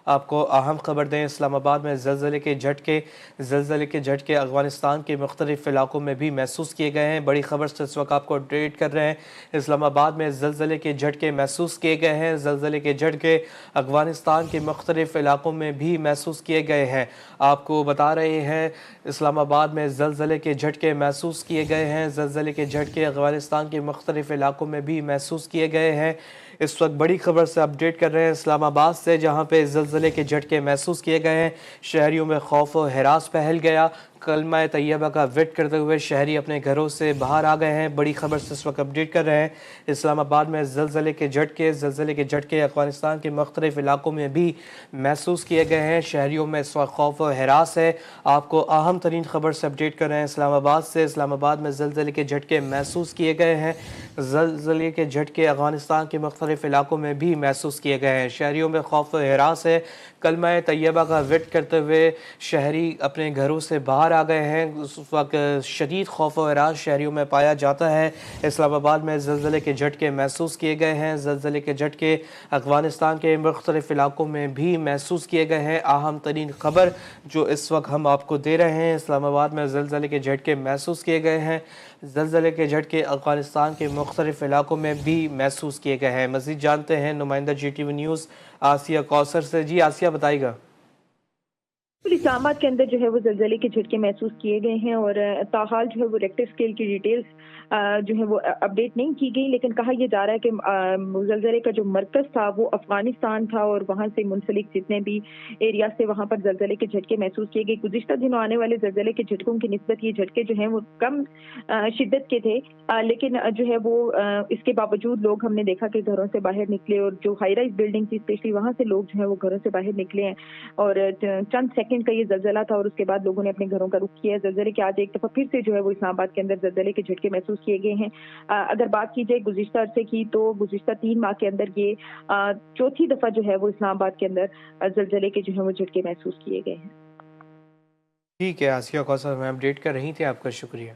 آپ کو اہم خبر دیں، اسلام آباد میں زلزلے کے جھٹکے افغانستان کے مختلف علاقوں میں بھی محسوس کیے گئے ہیں۔ بڑی خبر سے اس وقت آپ کو اپڈیٹ کر رہے ہیں۔ اسلام آباد میں زلزلے کے جھٹکے محسوس کیے گئے ہیں۔ زلزلے کے جھٹکے افغانستان کے مختلف علاقوں میں بھی محسوس کیے گئے ہیں۔ آپ کو بتا رہے ہیں اسلام آباد میں زلزلے کے جھٹکے محسوس کیے گئے ہیں۔ زلزلے کے جھٹکے افغانستان کے مختلف علاقوں میں بھی محسوس کیے گئے ہیں۔ اس وقت بڑی خبر سے اپڈیٹ کر رہے ہیں اسلام آباد سے، جہاں پہ زلزلے کے جھٹکے محسوس کیے گئے ہیں۔ شہریوں میں خوف و ہراس پھیل گیا۔ کلمہ طیبہ کا وٹ کرتے ہوئے شہری اپنے گھروں سے باہر آ گئے ہیں۔ بڑی خبر سے اس وقت اپڈیٹ کر رہے ہیں اسلام آباد میں زلزلے کے جھٹکے افغانستان کے مختلف علاقوں میں بھی محسوس کیے گئے ہیں۔ شہریوں میں اس وقت خوف و ہراس ہے۔ آپ کو اہم ترین خبر سے اپڈیٹ کر رہے ہیں اسلام آباد سے۔ اسلام آباد میں زلزلے کے جھٹکے محسوس کیے گئے ہیں۔ زلزلے کے جھٹکے افغانستان کے مختلف علاقوں میں بھی محسوس کیے گئے ہیں۔ شہریوں میں خوف و ہراس ہے۔ کلمہ طیبہ کا وٹ کرتے ہوئے شہری اپنے گھروں سے باہر آ گئے ہیں۔ اس وقت شدید خوف و ہراس شہریوں میں پایا جاتا ہے۔ اسلام آباد میں زلزلے کے جھٹکے محسوس کیے گئے ہیں۔ زلزلے کے جھٹکے افغانستان کے مختلف علاقوں میں بھی محسوس کیے گئے ہیں۔ اہم ترین خبر جو اس وقت ہم آپ کو دے رہے ہیں، اسلام آباد میں زلزلے کے جھٹکے محسوس کیے گئے ہیں۔ زلزلے کے جھٹکے افغانستان کے مختلف علاقوں میں بھی محسوس کیے گئے ہیں۔ مزید جانتے ہیں نمائندہ G T V news Asiya Kausar سے۔ جی آسیہ بتائیے گا۔ اسلام آباد کے اندر جو ہے وہ زلزلے کے جھٹکے محسوس کیے گئے ہیں اور تاحال جو ہے وہ ریکٹر اسکیل کی ڈیٹیلز جو ہے وہ اپڈیٹ نہیں کی گئی، لیکن کہا یہ جا رہا ہے کہ زلزلے کا جو مرکز تھا وہ افغانستان تھا اور وہاں سے منسلک جتنے بھی ایریا سے وہاں پر زلزلے کے جھٹکے محسوس کیے گئے۔ گزشتہ دنوں آنے والے زلزلے کے جھٹکوں کی نسبت یہ جھٹکے جو ہیں وہ کم شدت کے تھے، لیکن جو ہے وہ اس کے باوجود لوگ ہم نے دیکھا کہ گھروں سے باہر نکلے اور جو ہائی رائز بلڈنگ تھی اسپیشلی وہاں سے لوگ جو ہیں وہ گھروں سے باہر نکلے ہیں اور چند سیکنڈ کا یہ زلزلہ تھا اور اس کے بعد لوگوں نے اپنے گھروں کا رخ کیا ہے۔ زلزلے کے آج ایک دفعہ پھر سے جو ہے وہ اسلام آباد کے اندر زلزلے کے جھٹکے محسوس کیے گئے ہیں۔ اگر بات کی جائے گزشتہ عرصے کی تو گزشتہ 3 ماہ کے اندر یہ چوتھی دفعہ جو ہے وہ اسلام آباد کے اندر زلزلے کے جو ہے وہ جھٹکے محسوس کیے گئے ہیں۔ ٹھیک ہے آسیہ کوثر، میں اپڈیٹ کر رہی تھی، آپ کا شکریہ۔